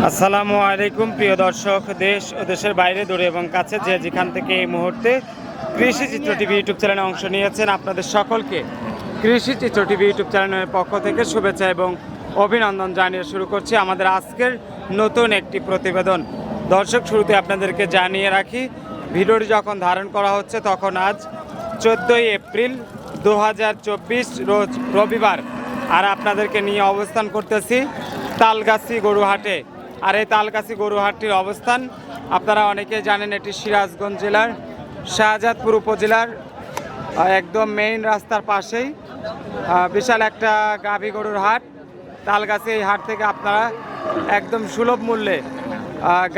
আসসালামু আলাইকুম প্রিয় দর্শক, দেশ ও দেশের বাইরে দূরে এবং কাছে যে যেখান থেকে এই মুহূর্তে কৃষি চিত্র টিভি ইউটিউব চ্যানেলে অংশ নিয়েছেন, আপনাদের সকলকে কৃষি চিত্র টিভি ইউটিউব চ্যানেলের পক্ষ থেকে শুভেচ্ছা এবং অভিনন্দন জানিয়ে শুরু করছি আমাদের আজকের নতুন একটি প্রতিবেদন। দর্শক, শুরুতে আপনাদেরকে জানিয়ে রাখি, ভিডিওটি যখন ধারণ করা হচ্ছে তখন আজ 14ই এপ্রিল 2024 রোজ রবিবার, আর আপনাদেরকে নিয়ে অবস্থান করতেছি তালগাছি গরুহাটে। আর এই তালগাছি গরুহাটটির অবস্থান আপনারা অনেকে জানেন, এটি সিরাজগঞ্জ জেলার শাহজাদপুর উপজেলার একদম মেইন রাস্তার পাশেই বিশাল একটা গাভী গরুর হাট। তালগাছি এই হাট থেকে আপনারা একদম সুলভ মূল্যে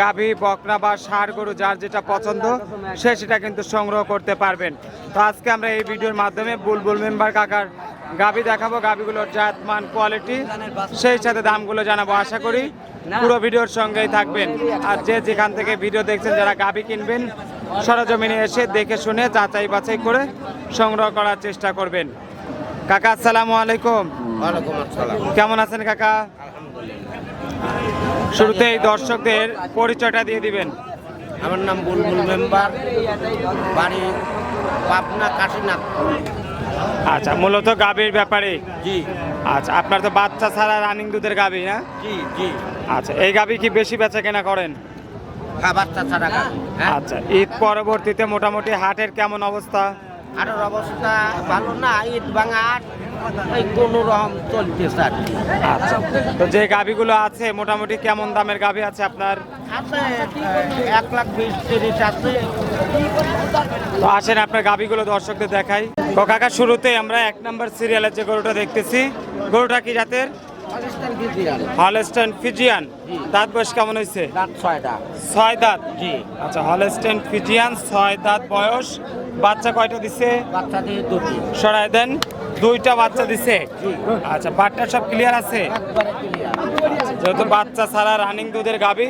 গাভী, বকনা বা ষাঁড় গরু যার যেটা পছন্দ সেটা কিন্তু সংগ্রহ করতে পারবেন। তো আজকে আমরা এই ভিডিওর মাধ্যমে বুলবুল মেম্বার কাকার গাভী দেখাবো, গাভীগুলোর জাত, মান, কোয়ালিটি, সেই সাথে দামগুলো জানাবো। আশা করি পুরো ভিডিওর সঙ্গেই থাকবেন। আর যে যেখান থেকে ভিডিও দেখছেন, যারা গাভী কিনবেন, সরজমিনে এসে দেখে শুনে যাচাই বাছাই করে সংগ্রহ করার চেষ্টা করবেন। কাকা আসসালামু আলাইকুম। ওয়ালাইকুম আসসালাম। কেমন আছেন কাকা? শুরুতেই দর্শকদের পরিচয়টা দিয়ে দিবেন। আমার নাম বুলবুল মেম্বার, বাড়ি পাবনা কাশীনাথ। আচ্ছা, মূলত গাভীর ব্যাপারে। জি আচ্ছা, আপনার তো বাচ্চা ছাড়া রানিং দুধের গাভী না? জি জি। আচ্ছা, এই গাভী কি বেশি বেচা কেনা করেন? হ্যাঁ, বাচ্চা ছাড়া গাভী। হ্যাঁ, আচ্ছা, ঈদ পরবর্তীতে মোটামুটি হাটের কেমন অবস্থা? আরো অবস্থা ভালো না, ঈদ ভাঙা হাট, এই কোনো রকম চলতেছে আর কি। আচ্ছা, তো যে গাভীগুলো আছে মোটামুটি কেমন দামের গাভী আছে আপনার? আছে 1,20,30 আছে। তো আসেন আপনার গাভীগুলো দর্শকদের দেখাই। তো কাকা, শুরুতে আমরা 1 নম্বর সিরিয়ালের যে গরুটা দেখতেছি, গরুটা কি জাতের? পাকিস্তান ফিজিয়ান। Holstein Friesian. জি। দাঁত বয়স কেমন হয়েছে? দাঁত 6টা। 6 দাঁত। জি। আচ্ছা, হলস্টেইন ফিজিয়ান, 6 দাঁত বয়স। বাচ্চা কয়টা দিছে? বাচ্চা দিয়ে দুটি। সরাই দেন। 2টা বাচ্চা দিছে। জি। আচ্ছা, বাটটা সব ক্লিয়ার আছে? একবারে ক্লিয়ার। যেহেতু বাচ্চা ছাড়া রানিং দুধের গাভী,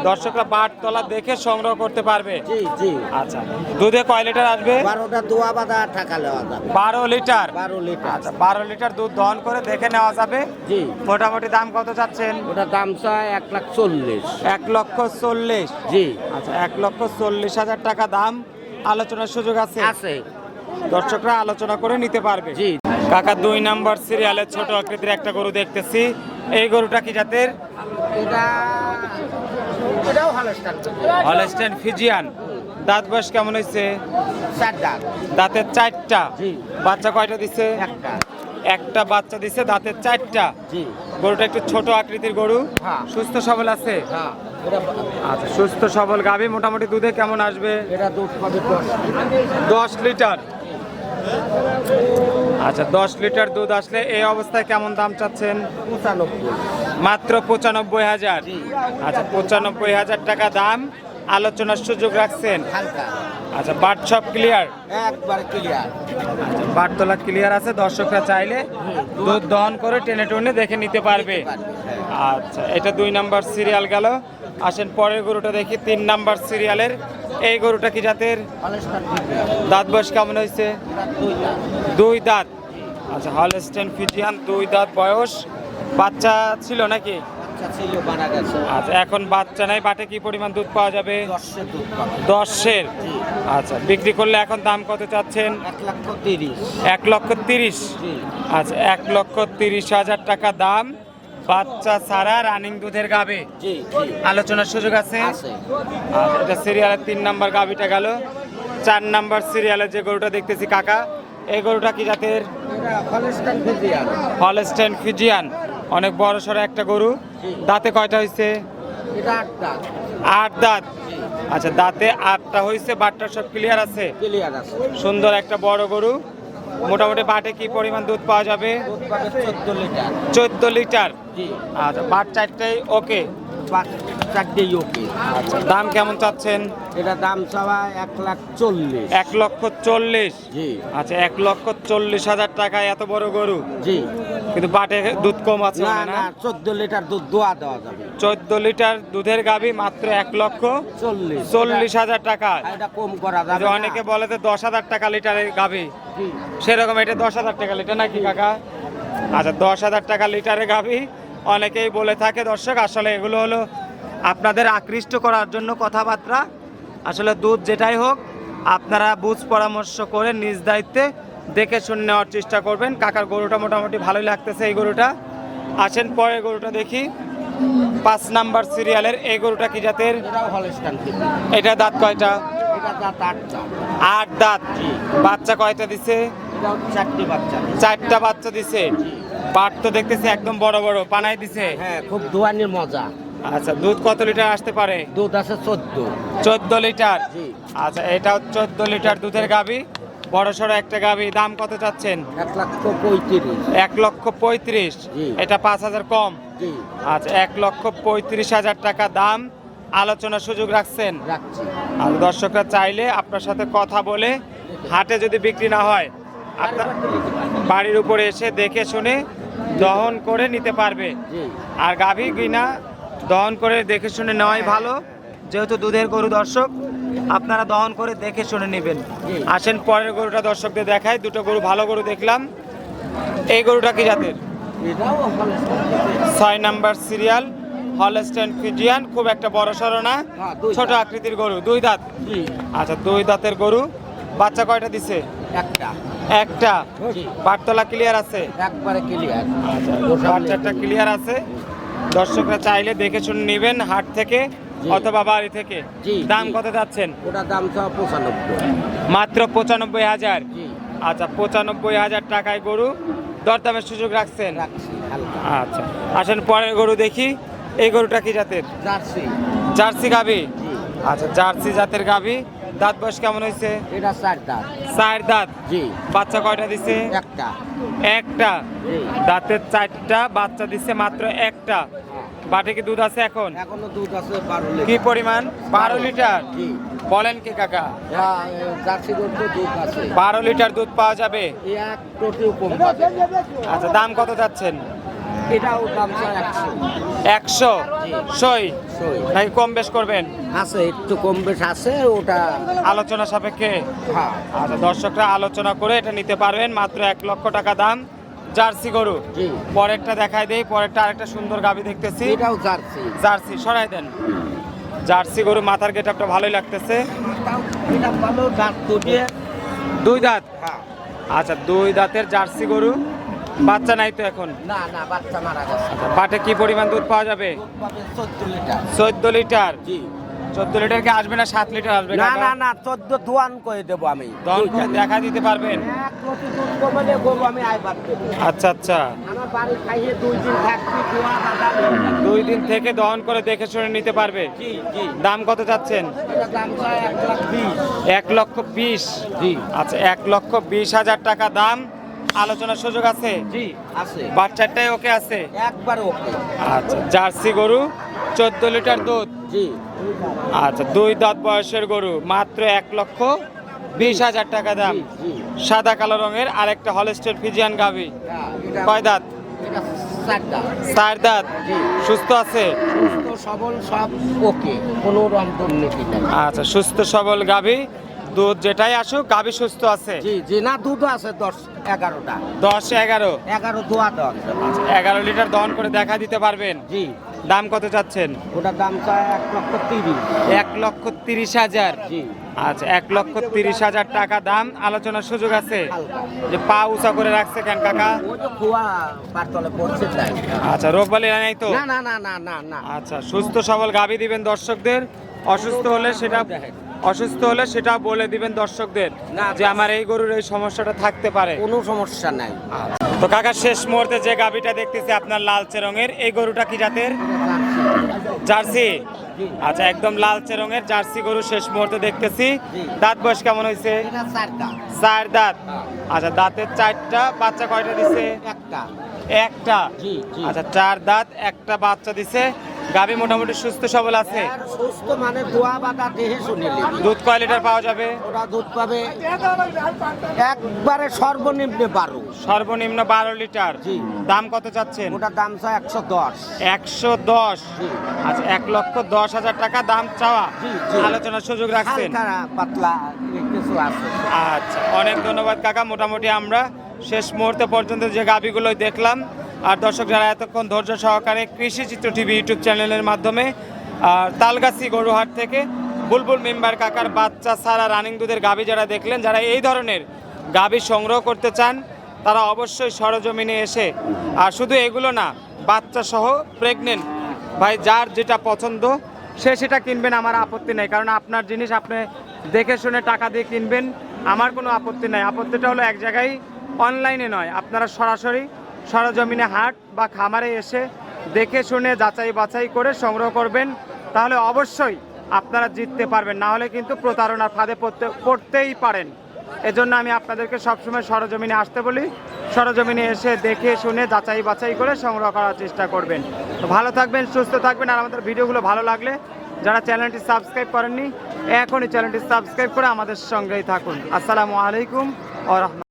দর্শকরা বাট তলা দেখে সংগ্রহ করতে পারবে। জি জি। আচ্ছা, দুধে কয় লিটার আসবে? 12টা দোয়া বাঁধা টাকা নেওয়া যাবে। 12 লিটার। 12 লিটার। আচ্ছা, 12 লিটার দুধ দহন করে দেখে নেওয়া যাবে। জি। মোটামুটি দাম কত চাচ্ছেন? ওটা দাম চায় 1,40,000। 1,40,000। জি। আচ্ছা, 1,40,000 টাকা দাম। আলোচনার সুযোগ আছে? আছে। দর্শকরা আলোচনা করে নিতে পারবে। জি। কাকা, 2 নম্বর সিরিয়ালের ছোট আকৃতির একটা গরু দেখতেছি, এই গরুটা কি জাতের? এটাও হলস্টাইন। Holstein Friesian. দাঁত বয়স কেমন হয়েছে? 4 দাঁত। দাঁতের 4টা। জি। বাচ্চা কয়টা দিছে? একটা। একটা বাচ্চা দিছে, দাঁতের 4টা। জি। গরুটা একটু ছোট আকৃতির গরু। হ্যাঁ। সুস্থ সবল আছে? হ্যাঁ। আচ্ছা, সুস্থ সবল গাভী। মোটামুটি দুধে কেমন আসবে? এটা দুধ পাবে 10 লিটার। আচ্ছা, 10 লিটার দুধ আসলে এই অবস্থায় কেমন দাম চাচ্ছেন? 95। মাত্র 95,000। জি। আচ্ছা, 95,000 টাকা দাম। আলোচনার সুযোগ রাখছেন? হালকা। আচ্ছা, বাট সব ক্লিয়ার? একবারে ক্লিয়ার। আচ্ছা, বাট তোলা ক্লিয়ার আছে। দর্শকরা চাইলে দুধ দহন করে টেনে টুনে দেখে নিতে পারবে। আচ্ছা, এটা 2 নাম্বার সিরিয়াল গেল। আসেন পরের গরুটা দেখি, 3 নাম্বার সিরিয়ালের এই গরুটা কি জাতের? হলস্টাইন। দাঁত বয়স কেমন হয়েছে? 2 দাঁত। 2 দাঁত। আচ্ছা, হলস্টেইন ফিজিয়ান, 2 দাঁত বয়স। বাচ্চা ছিল নাকি? বাচ্চা ছিল, মারা গেছে। আচ্ছা, এখন বাচ্চা নাই। বাটে কি পরিমাণ দুধ পাওয়া যাবে? 10 দুধ পাবে। 10-এর। জি। আচ্ছা, বিক্রি করলে এখন দাম কত চাচ্ছেন? 1,30,000। 1,30,000। জি। আচ্ছা, 1,30,000 টাকা দাম। বাচ্চা ছাড়া রানিং দুধের গাভী। জি জি। আলোচনার সুযোগ আছে? আছে। আর এটা সিরিয়ালের 3 নাম্বার গাভীটা গেল। 4 নাম্বার সিরিয়ালের যে গরুটা দেখতেছি কাকা, এই গরুটা কি জাতের? এটা হলস্টাইন ফিজিয়ান। Holstein Friesian. অনেক বড় সড়ো একটা গরু। দাঁতে কয়টা হয়েছে? এটা 8 দাঁত। 8 দাঁত। জি। আচ্ছা, দাঁতে 8টা হয়েছে, বাটটা সব ক্লিয়ার আছে? ক্লিয়ার আছে। সুন্দর একটা বড় গরু। মোটামুটি বাটে কি পরিমাণ দুধ পাওয়া যাবে? দুধ পাবে 14 লিটার। 14 লিটার। জি। আচ্ছা, বাট 4টাই ওকে। 4টেই ওকে। আচ্ছা, দাম কেমন চাচ্ছেন? এটা দাম চাওয়া 1,40,000। 1,40,000। জি। আচ্ছা, 1,40,000 টাকায় এত বড় গরু, জি। কিন্তু বাটে দুধ কম আছে না মনে না, না? 14 লিটার দুধ দোয়া দেওয়া যাবে। 14 লিটার দুধের গাভী মাত্র 40। 1,40,000 টাকা। এটা কম করা যাবে যে না। অনেকে বলে যে 10,000 টাকা লিটারের গাভী, জি। সেরকম এটা 10,000 টাকা লিটার নাকি কাকা? আচ্ছা, 10,000 টাকা লিটারের গাভী অনেকেই বলে থাকে দর্শক। আসলে এগুলো হলো আপনাদের আকৃষ্ট করার জন্য কথাবার্তা। আসলে দুধ যেটাই হোক আপনারা বুঝ পরামর্শ করে নিজ দায়িত্বে দেখে শুনে নেওয়ার চেষ্টা করবেন। কাকার গরুটা মোটামুটি ভালোই লাগতেছে এই গরুটা। আসেন পরের গরুটা দেখি। 5 নাম্বার সিরিয়ালের এই গরুটা কি জাতের? এটাও হলস্টাইন ফিজিয়ান। এটা দাঁত কয়টা? এটা দাঁত 8টা। 8 দাঁত। বাচ্চা কয়টা দিছে? এটাও 4টি বাচ্চা। 4টা বাচ্চা দিছে। বাট তো দেখতেছি একদম বড় বড় পানাই দিছে। হ্যাঁ, খুব দোয়ানির মজা। আচ্ছা, দুধ কত লিটার আসতে পারে? দুধ আছে 14। 14 লিটার। জি। আচ্ছা, এটাও 14 লিটার দুধের গাভী, বড় সড়ো একটা গাভী। দাম কত চাচ্ছেন? 1,35,000। 1,35,000। জি। এটা 5,000 কম। জি, আচ্ছা, 1,35,000 টাকা দাম। আলোচনার সুযোগ রাখছেন। রাখছি। আর দর্শকরা চাইলে আপনার সাথে কথা বলে হাটে যদি বিক্রি না হয় আপনার বাড়ির উপরে এসে দেখে শুনে দহন করে নিতে পারবে। জি, আর গাভী কিনা দহন করে দেখে শুনে নেওয়াই ভালো, যেহেতু দুধের গরু। দর্শক আপনারা দহন করে দেখে শুনে নেবেন। জি। আসেন পরের গরুটা দর্শকদের দেখায়। দুটো গরু ভালো গরু দেখলাম। এই গরুটা কি জাতের? এটাও Holstein Friesian. 6 number serial, Holstein Friesian. খুব একটা বড় সড়ো না, হ্যাঁ, 2 ছোট দাঁত। আকৃতির গরু, 2 দাঁত। জি, আচ্ছা, 2 দাঁতের গরু। বাচ্চা কয়টা দিছে? একটা। একটা। জি, বাটতলা ক্লিয়ার আছে? একবারে ক্লিয়ার। বাচ্চাটা ক্লিয়ার আছে। দর্শকরা চাইলে দেখে শুনে নেবেন হাট থেকে জি। অথবা বাড়ি থেকে। জি, দাম জি। কত যাচ্ছেন? ওটার দাম তো 95। মাত্র 95,000। জি, আচ্ছা, 95,000 টাকায় গরু, দরদামের সুযোগ রাখছেন। রাখছি হালকা। আচ্ছা, আসেন পরের গরু দেখি। এই গরুটা কি জাতের? জার্সি। জার্সি গাভী। জি, আচ্ছা, জার্সি জাতের গাভী। দাঁত বয়স কেমন হয়েছে? এটা 4 দাঁত। 4 দাঁত। জি, বাচ্চা কয়টা দিছে? একটা। একটা। জি, দাঁতের 4টা, বাচ্চা দিচ্ছে মাত্র একটা। বাটে কি দুধ আছে এখন? এখনো দুধ আছে 12 লিটার। কি পরিমাণ? 12 লিটার। জি, বলেন কি কাকা? জার্সি গরুর তো দুধ আছে। 12 লিটার দুধ পাওয়া যাবে? এক টোটিও কম পাবে। আচ্ছা, দাম কত যাচ্ছেন? এটাও দাম 100। 100 সই সই। নাকি কম বেশ করবেন? আছে, একটু কম বেশ আছে ওটা। আলোচনা সাপেক্ষে। হ্যাঁ, আচ্ছা, দর্শকরা আলোচনা করে এটা নিতে পারবেন। মাত্র 1 লক্ষ টাকা দাম জার্সি গরু। জি, পরেরটা দেখাই দেই। পরেরটা আরেকটা সুন্দর গাভী দেখতেছি। এটাও জার্সি। জার্সি সরাই দেন। জার্সি গরু, মাথার গেটআপটা ভালোই লাগতেছে। এটা ভালো দাঁত দুটিয়ে। 2 দাঁত। হ্যাঁ। আচ্ছা, 2 দাঁতের জার্সি গরু। বাচ্চা নাই তো এখন? না না, বাচ্চা মারা গেছে। বাটে কি পরিমাণ দুধ পাওয়া যাবে? দুধ পাবে 14 লিটার। 14 লিটার। জি। 14 লিটার কি আসবে না 7 লিটার আসবে? না কাকা? না না, 14 দোয়ান করে দেবো আমি। দহন করে দেখা দিতে পারবেন? এক কোটি দুধ কমালে গরু আমি আইবার দেবো। আচ্ছা আচ্ছা, আমার বাড়ি খাইয়ে 2 দিন থাকবি, দোয়া বাদা নেই। 2 দিন থেকে দহন করে দেখে শুনে নিতে পারবে। জি, জি। দাম কত চাচ্ছেন? এটা দাম চাই 1,20,000। 1,20,000। জি, আচ্ছা, 1,20,000 টাকা দাম। আলোচনার সুযোগ আছে? জি, আছে। বাচ্চাটাই ওকে আছে? একবার ওকে। আচ্ছা, জার্সি গরু, 14 লিটার দুধ। জি, আচ্ছা, 2 দাঁত বয়সের গরু, মাত্র 1,20,000 টাকা দাম। জি, জি। সাদা কালো রঙের আরেকটা হলস্টেইন ফ্রিজিয়ান গাভী। হ্যাঁ, এটা- কয় দাঁত? এটা 4 দাঁত। 4 দাঁত। জি। সুস্থ আছে? সুস্থ সবল সব ওকে, কোনো রকম দুর্নীতি নেই। আচ্ছা, সুস্থ সবল গাভী, দুধ যেটাই আসুক গাভী সুস্থ আছে। জি, জি, না দুধ আছে 10-11টা। 10-11। 11 দোয়া দেওয়া। 11 লিটার দহন করে দেখা দিতে পারবেন? জি, দাম কত চাচ্ছেন? ওটার দাম চাই 1,30,000। 1,30,000। জি, আচ্ছা, 1,30,000 টাকা দাম। আলোচনার সুযোগ আছে? হালকা। যে পা উঁচা করে রাখছে কেন কাকা? ওই তো খোয়া পারতলে পড়ছে তাই। আচ্ছা, রোগবালি নাই তো? না না না না না না। আচ্ছা, সুস্থ সবল গাভী দিবেন দর্শকদের। অসুস্থ হলে সেটা বলে দিবেন দর্শকদের না, যে আমার এই গরুর এই সমস্যাটা থাকতে পারে। কোনো সমস্যা নাই। তো কাকা, শেষ মুহূর্তে যে গাভীটা দেখতেছি আপনার লালচে রঙের, এই গরুটা কি জাতের? জার্সি। জি। আচ্ছা, একদম লালচে রঙের জার্সি গরু শেষ মুহূর্তে দেখতেছি। জি। দাঁত বয়স কেমন হয়েছে? এটা 4 দাঁত। 4 দাঁত। আচ্ছা, দাঁতের 4টা। বাচ্চা কয়টা দিছে? একটা। একটা। জি, জি। আচ্ছা, 4 দাঁত, একটা বাচ্চা দিছে। গাভী মোটামুটি সুস্থ সবল আছে? আর সুস্থ মানে দোয়া বাদা দেহে শুনিলি। দুধ কয় লিটার পাওয়া যাবে? ওরা দুধ পাবে একবারে সর্বনিম্ন 12। সর্বনিম্ন 12 লিটার। জি। দাম কত চাচ্ছেন? ওটার দাম চাই 110। 110। জি। আচ্ছা, 1,10,000 টাকা দাম চাওয়া। জি, জি। আলোচনার সুযোগ রাখছেন? হালকা পাতলা কিছু আছে। আচ্ছা, অনেক ধন্যবাদ কাকা। মোটামুটি আমরা শেষ মুহূর্তে পর্যন্ত যে গাভীগুলো দেখলাম, আর দর্শক যারা এতক্ষণ ধৈর্য সহকারে কৃষি চিত্র টিভি ইউটিউব চ্যানেলের মাধ্যমে আর তালগাছি গরুহাট থেকে বুলবুল মেম্বার কাকার বাচ্চা সারা রানিং দুধের গাভী যারা দেখলেন, যারা এই ধরনের গাভী সংগ্রহ করতে চান তারা অবশ্যই সরজমিনে এসে, আর শুধু এগুলো না, বাচ্চা সহ প্রেগনেন্ট ভাই যার যেটা পছন্দ সে সেটা কিনবেন, আমার আপত্তি নেই। কারণ আপনার জিনিস আপনি দেখে শুনে টাকা দিয়ে কিনবেন, আমার কোনো আপত্তি নাই। আপত্তিটা হলো এক জায়গায়, অনলাইনে নয়। আপনারা সরাসরি সরজমিনে হাট বা খামারে এসে দেখে শুনে যাচাই বাছাই করে সংগ্রহ করবেন, তাহলে অবশ্যই আপনারা জিততে পারবেন। না হলে কিন্তু প্রতারণার ফাঁদে পড়তেই পারেন। এজন্য আমি আপনাদেরকে সবসময় সরজমিনে আসতে বলি, সরজমিনে এসে দেখে শুনে যাচাই বাছাই করে সংগ্রহ করার চেষ্টা করবেন। তো ভালো থাকবেন, সুস্থ থাকবেন। আর আমাদের ভিডিওগুলো ভালো লাগলে যারা চ্যানেলটি সাবস্ক্রাইব করেননি, এখনই চ্যানেলটি সাবস্ক্রাইব করে আমাদের সঙ্গেই থাকুন। আসসালামু আলাইকুম ওয়া রাহমাতুল্লাহ।